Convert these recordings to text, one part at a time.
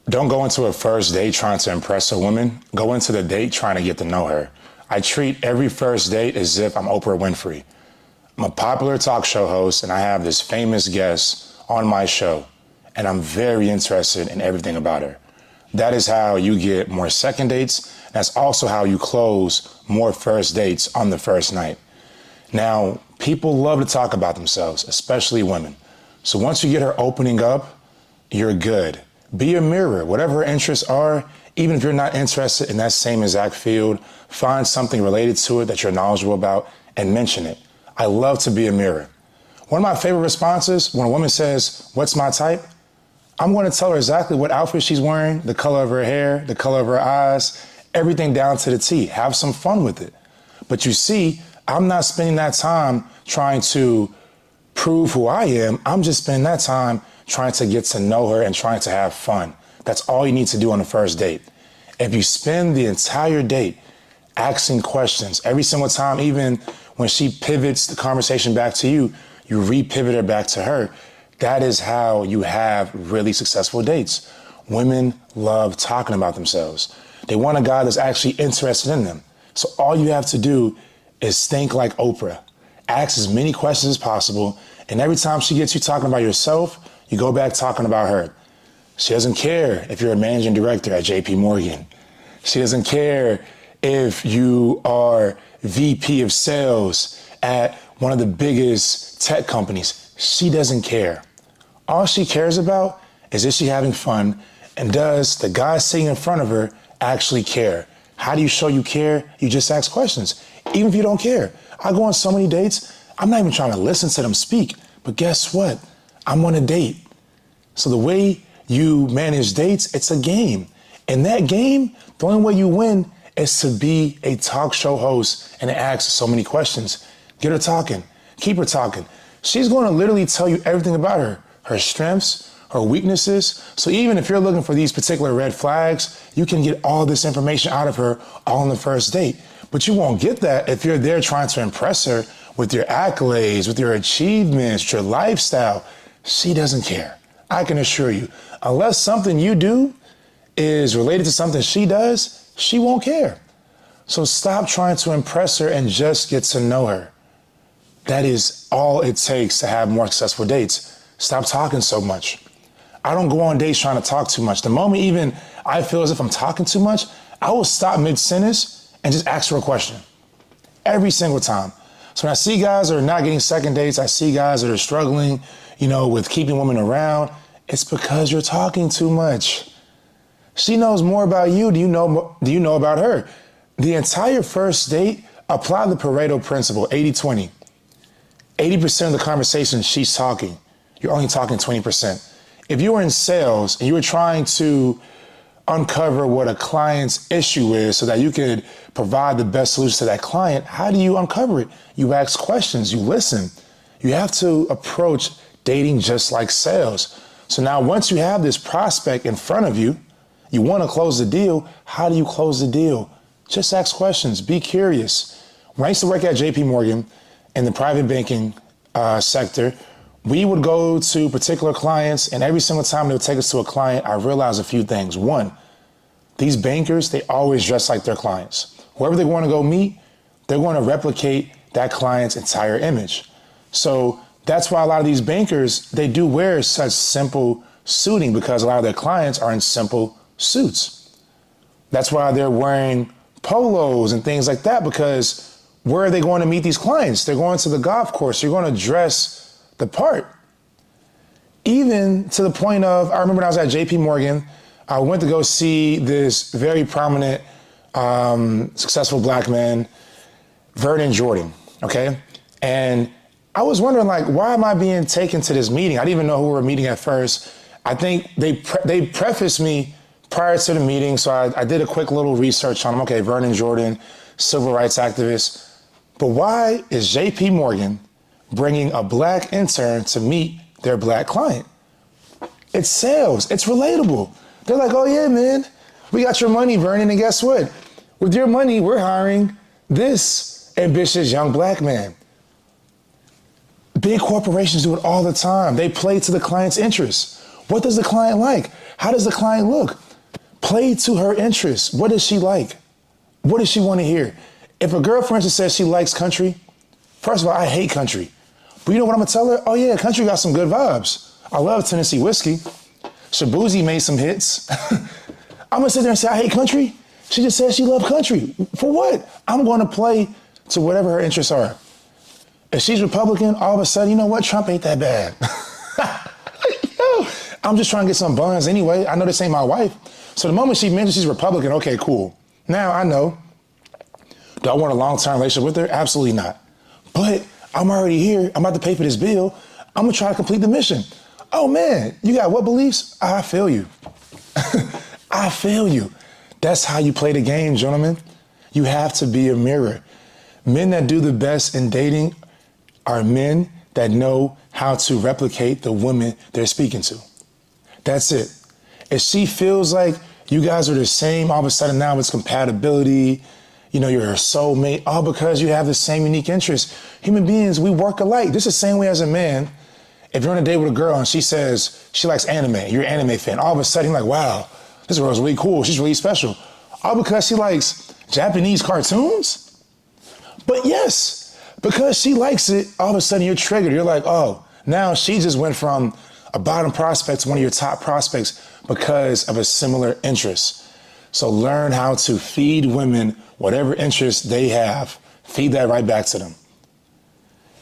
Don't go into a first date trying to impress a woman. Go into the date trying to get to know her. I treat every first date as if I'm Oprah Winfrey. I'm a popular talk show host and I have this famous guest on my show and I'm very interested in everything about her. That is how you get more second dates. That's also how you close more first dates on the first night. Now, people love to talk about themselves, especially women. So once you get her opening up, you're good. Be a mirror. Whatever her interests are, even if you're not interested in that same exact field, find something related to it that you're knowledgeable about and mention it. I love to be a mirror. One of my favorite responses when a woman says, "What's my type?" I'm going to tell her exactly what outfit she's wearing, the color of her hair, the color of her eyes, everything down to the T. Have some fun with it. But you see, I'm not spending that time trying to prove who I am. I'm just spending that time trying to get to know her and trying to have fun. That's all you need to do on the first date. If you spend the entire date asking questions, every single time, even when she pivots the conversation back to you, you re-pivot her back to her. That is how you have really successful dates. Women love talking about themselves. They want a guy that's actually interested in them. So all you have to do is think like Oprah. Ask as many questions as possible. And every time she gets you talking about yourself, you go back talking about her. She doesn't care if you're a managing director at JP Morgan. She doesn't care if you are VP of sales at one of the biggest tech companies. She doesn't care. All she cares about is she having fun and does the guy sitting in front of her actually care? How do you show you care? You just ask questions, even if you don't care. I go on so many dates, I'm not even trying to listen to them speak, but guess what? I'm on a date. So the way you manage dates, it's a game. In that game, the only way you win is to be a talk show host and ask so many questions. Get her talking, keep her talking. She's going to literally tell you everything about her strengths, her weaknesses. So even if you're looking for these particular red flags, you can get all this information out of her all on the first date. But you won't get that if you're there trying to impress her with your accolades, with your achievements, your lifestyle. She doesn't care. I can assure you, unless something you do is related to something she does, she won't care. So stop trying to impress her and just get to know her. That is all it takes to have more successful dates. Stop talking so much. I don't go on dates trying to talk too much. The moment even I feel as if I'm talking too much, I will stop mid-sentence and just ask her a question. Every single time. So when I see guys that are not getting second dates, I see guys that are struggling, with keeping women around, it's because you're talking too much. She knows more about you. Do you know about her? The entire first date, apply the Pareto principle, 80-20. 80% of the conversation, she's talking. You're only talking 20%. If you were in sales and you were trying to uncover what a client's issue is so that you could provide the best solution to that client, how do you uncover it? You ask questions, you listen. You have to approach dating just like sales. So now once you have this prospect in front of you, you want to close the deal. How do you close the deal? Just ask questions, be curious. When I used to work at JP Morgan in the private banking sector, we would go to particular clients, and every single time they would take us to a client, I realized a few things. One, these bankers, they always dress like their clients. Whoever they want to go meet, they're going to replicate that client's entire image. So that's why a lot of these bankers, they do wear such simple suiting because a lot of their clients are in simple suits. That's why they're wearing polos and things like that, because where are they going to meet these clients? They're going to the golf course. You're going to dress the part. Even to the point of, I remember when I was at JP Morgan, I went to go see this very prominent, successful black man, Vernon Jordan, okay? And I was wondering, why am I being taken to this meeting? I didn't even know who we were meeting at first. I think they prefaced me prior to the meeting, so I did a quick little research on him. Okay, Vernon Jordan, civil rights activist. But why is JP Morgan bringing a black intern to meet their black client? It's sales. It's relatable. They're like, oh yeah, man, we got your money, Vernon, and guess what? With your money, we're hiring this ambitious young black man. Big corporations do it all the time. They play to the client's interests. What does the client like? How does the client look? Play to her interests. What does she like? What does she want to hear? If a girl, for instance, says she likes country, first of all, I hate country. But you know what I'm going to tell her? Oh, yeah, country got some good vibes. I love Tennessee whiskey. Shabuzi made some hits. I'm going to sit there and say, I hate country. She just said she loved country. For what? I'm going to play to whatever her interests are. If she's Republican, all of a sudden, you know what? Trump ain't that bad. I'm just trying to get some buns anyway. I know this ain't my wife. So the moment she mentions she's Republican, okay, cool. Now I know. Do I want a long-term relationship with her? Absolutely not. But I'm already here. I'm about to pay for this bill. I'm going to try to complete the mission. Oh, man, you got what beliefs? I feel you. I feel you. That's how you play the game, gentlemen. You have to be a mirror. Men that do the best in dating are men that know how to replicate the women they're speaking to. That's it. If she feels like you guys are the same, all of a sudden now it's compatibility, you know, you're her soulmate, all because you have the same unique interests. Human beings, we work alike. This is the same way as a man. If you're on a date with a girl and she says she likes anime, you're an anime fan, all of a sudden you're like, wow, this girl's really cool, she's really special. All because she likes Japanese cartoons? But yes, because she likes it, all of a sudden you're triggered. You're like, oh, now she just went from a bottom prospect to one of your top prospects because of a similar interest. So learn how to feed women whatever interest they have. Feed that right back to them.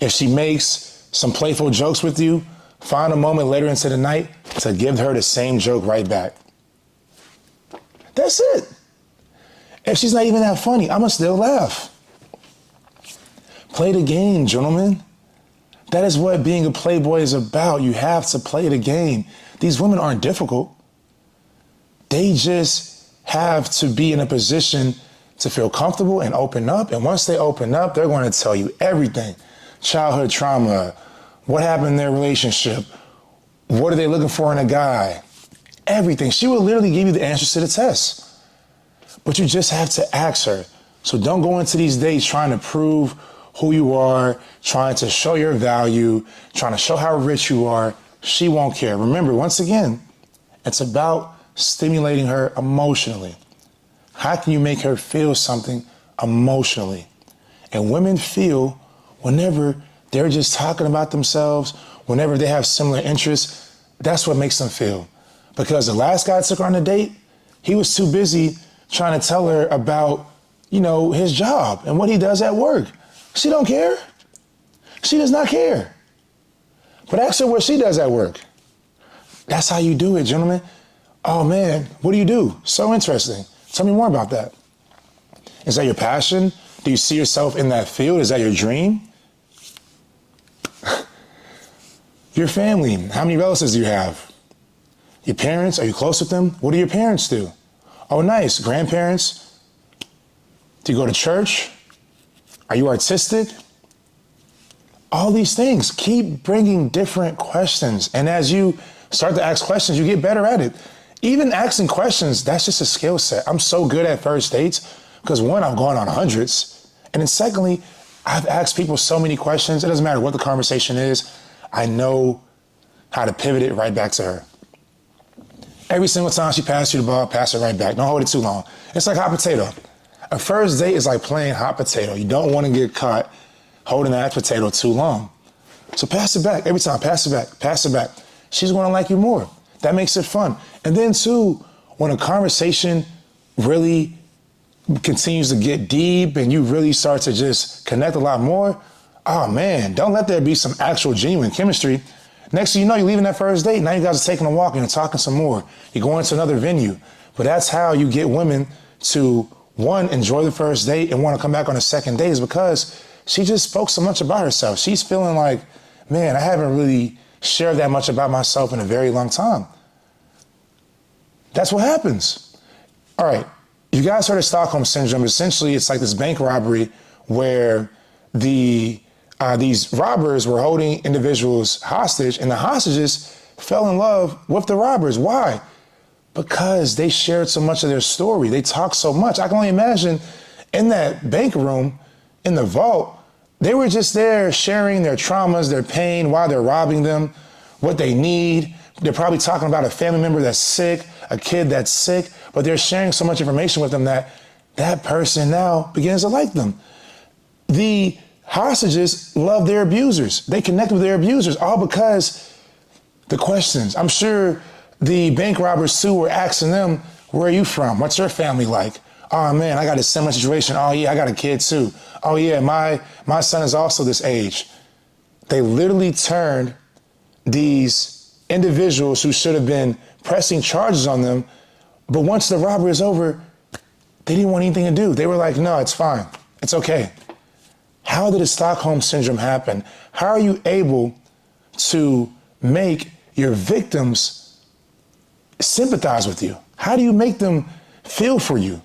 If she makes some playful jokes with you, find a moment later into the night to give her the same joke right back. That's it. If she's not even that funny, I'ma still laugh. Play the game, gentlemen. That is what being a playboy is about. You have to play the game. These women aren't difficult. They just have to be in a position to feel comfortable and open up. And once they open up, they're going to tell you everything. Childhood trauma, what happened in their relationship, what are they looking for in a guy, everything. She will literally give you the answers to the test. But you just have to ask her. So don't go into these dates trying to prove who you are, trying to show your value, trying to show how rich you are. She won't care. Remember, once again, it's about stimulating her emotionally. How can you make her feel something emotionally? And women feel whenever they're just talking about themselves, whenever they have similar interests, that's what makes them feel. Because the last guy took her on a date, he was too busy trying to tell her about, you know, his job and what he does at work. She don't care. She does not care. But ask her what she does at work. That's how you do it, gentlemen. Oh man, what do you do? So interesting. Tell me more about that. Is that your passion? Do you see yourself in that field? Is that your dream? Your family, how many relatives do you have? Your parents, are you close with them? What do your parents do? Oh, nice. Grandparents? Do you go to church? Are you artistic? All these things. Keep bringing different questions. And as you start to ask questions, you get better at it. Even asking questions, that's just a skill set. I'm so good at first dates because one, I've gone on hundreds. And then secondly, I've asked people so many questions. It doesn't matter what the conversation is. I know how to pivot it right back to her. Every single time she passes you the ball, pass it right back. Don't hold it too long. It's like hot potato. A first date is like playing hot potato. You don't want to get caught holding that potato too long. So pass it back every time. Pass it back. Pass it back. She's going to like you more. That makes it fun. And then too, when a conversation really continues to get deep and you really start to just connect a lot more, oh man, don't let there be some actual genuine chemistry. Next thing you know, you're leaving that first date. Now you guys are taking a walk and you're talking some more. You're going to another venue. But that's how you get women to, one, enjoy the first date and want to come back on a second date, is because she just spoke so much about herself. She's feeling like, man, I haven't really shared that much about myself in a very long time. That's what happens. All right, you guys heard of Stockholm Syndrome. Essentially, it's like this bank robbery where these robbers were holding individuals hostage, and the hostages fell in love with the robbers. Why? Because they shared so much of their story. They talked so much. I can only imagine in that bank room, in the vault, they were just there sharing their traumas, their pain, why they're robbing them, what they need. They're probably talking about a family member that's sick, a kid that's sick, but they're sharing so much information with them that that person now begins to like them. The hostages love their abusers. They connect with their abusers all because the questions. I'm sure the bank robbers too were asking them, where are you from? What's your family like? Oh man, I got a similar situation. Oh yeah, I got a kid too. Oh yeah, my son is also this age. They literally turned these individuals who should have been pressing charges on them, but once the robbery is over, they didn't want anything to do. They were like, no, it's fine. It's okay. How did the Stockholm Syndrome happen? How are you able to make your victims sympathize with you? How do you make them feel for you?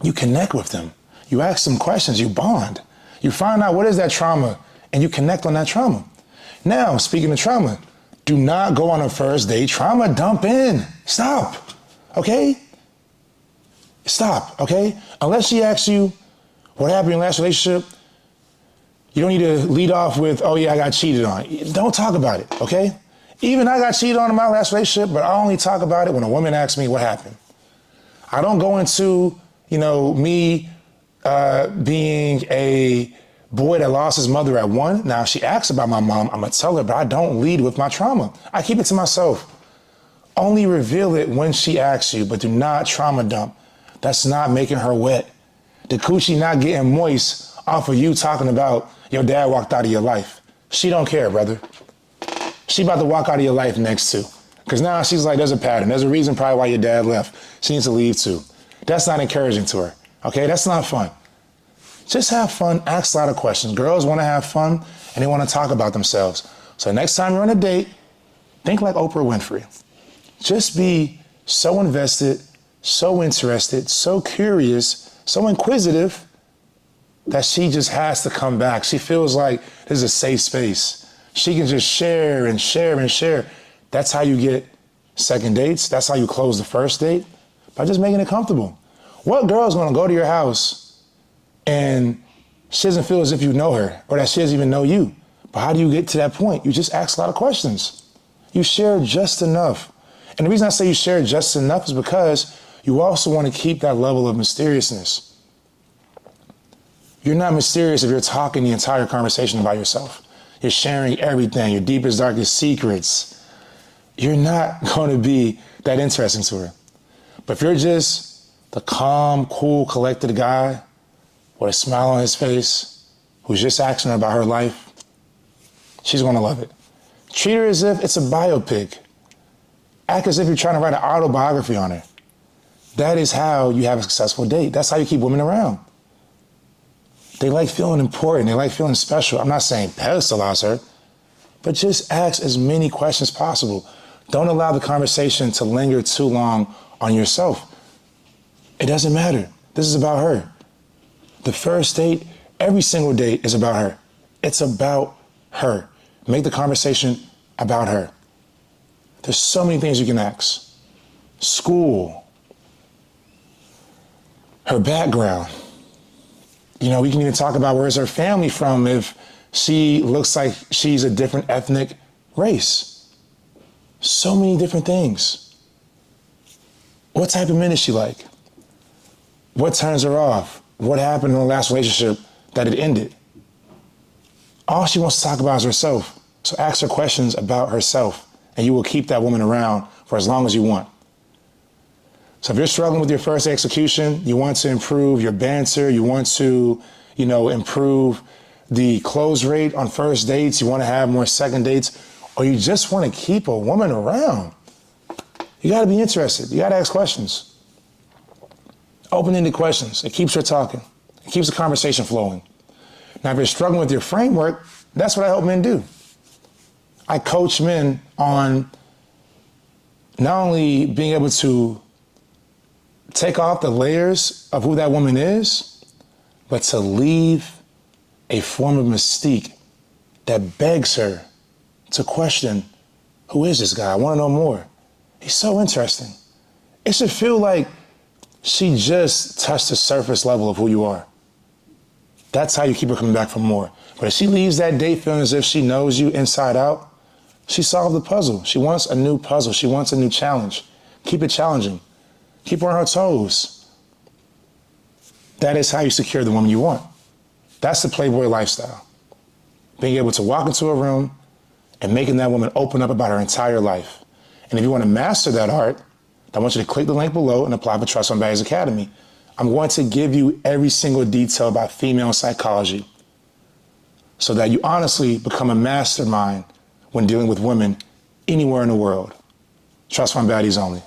You connect with them. You ask them questions. You bond. You find out what is that trauma, and you connect on that trauma. Now, speaking of trauma, do not go on a first date trauma dump in. Stop, okay? Stop, okay? Unless she asks you what happened in your last relationship, you don't need to lead off with, oh yeah, I got cheated on. Don't talk about it, okay? Even I got cheated on in my last relationship, but I only talk about it when a woman asks me what happened. I don't go into, me being a boy that lost his mother at 1. Now, if she asks about my mom, I'm gonna tell her, but I don't lead with my trauma. I keep it to myself. Only reveal it when she asks you, but do not trauma dump. That's not making her wet. The coochie not getting moist off of you talking about your dad walked out of your life. She don't care, brother. She about to walk out of your life next too. Because now she's like, there's a pattern. There's a reason probably why your dad left. She needs to leave too. That's not encouraging to her, okay? That's not fun. Just have fun, ask a lot of questions. Girls want to have fun and they want to talk about themselves. So next time you're on a date, think like Oprah Winfrey. Just be so invested, so interested, so curious, so inquisitive that she just has to come back. She feels like this is a safe space. She can just share and share and share. That's how you get second dates. That's how you close the first date, by just making it comfortable. What girl is going to go to your house and she doesn't feel as if you know her or that she doesn't even know you? But how do you get to that point? You just ask a lot of questions. You share just enough. And the reason I say you share just enough is because you also want to keep that level of mysteriousness. You're not mysterious if you're talking the entire conversation about yourself. You're sharing everything, your deepest, darkest secrets. You're not going to be that interesting to her. But if you're just the calm, cool, collected guy with a smile on his face who's just asking her about her life, she's going to love it. Treat her as if it's a biopic. Act as if you're trying to write an autobiography on her. That is how you have a successful date. That's how you keep women around. They like feeling important. They like feeling special. I'm not saying pedestalize her, but just ask as many questions as possible. Don't allow the conversation to linger too long on yourself. It doesn't matter. This is about her. The first date, every single date is about her. It's about her. Make the conversation about her. There's so many things you can ask. School, her background. We can even talk about where's her family from if she looks like she's a different ethnic race. So many different things. What type of men is she like? What turns her off? What happened in the last relationship that it ended? All she wants to talk about is herself. So ask her questions about herself, and you will keep that woman around for as long as you want. So if you're struggling with your first execution, you want to improve your banter, you want to, improve the close rate on first dates, you want to have more second dates, or you just want to keep a woman around, you got to be interested. You got to ask questions. Open-ended questions. It keeps her talking. It keeps the conversation flowing. Now, if you're struggling with your framework, that's what I help men do. I coach men on not only being able to take off the layers of who that woman is, but to leave a form of mystique that begs her to question, who is this guy? I want to know more. He's so interesting. It should feel like she just touched the surface level of who you are. That's how you keep her coming back for more. But if she leaves that date feeling as if she knows you inside out, she solved the puzzle. She wants a new puzzle. She wants a new challenge. Keep it challenging. Keep her on her toes. That is how you secure the woman you want. That's the Playboy lifestyle. Being able to walk into a room and making that woman open up about her entire life. And if you want to master that art, I want you to click the link below and apply for Trust Fund Baddies Academy. I'm going to give you every single detail about female psychology so that you honestly become a mastermind when dealing with women anywhere in the world. Trust Fund Baddies only.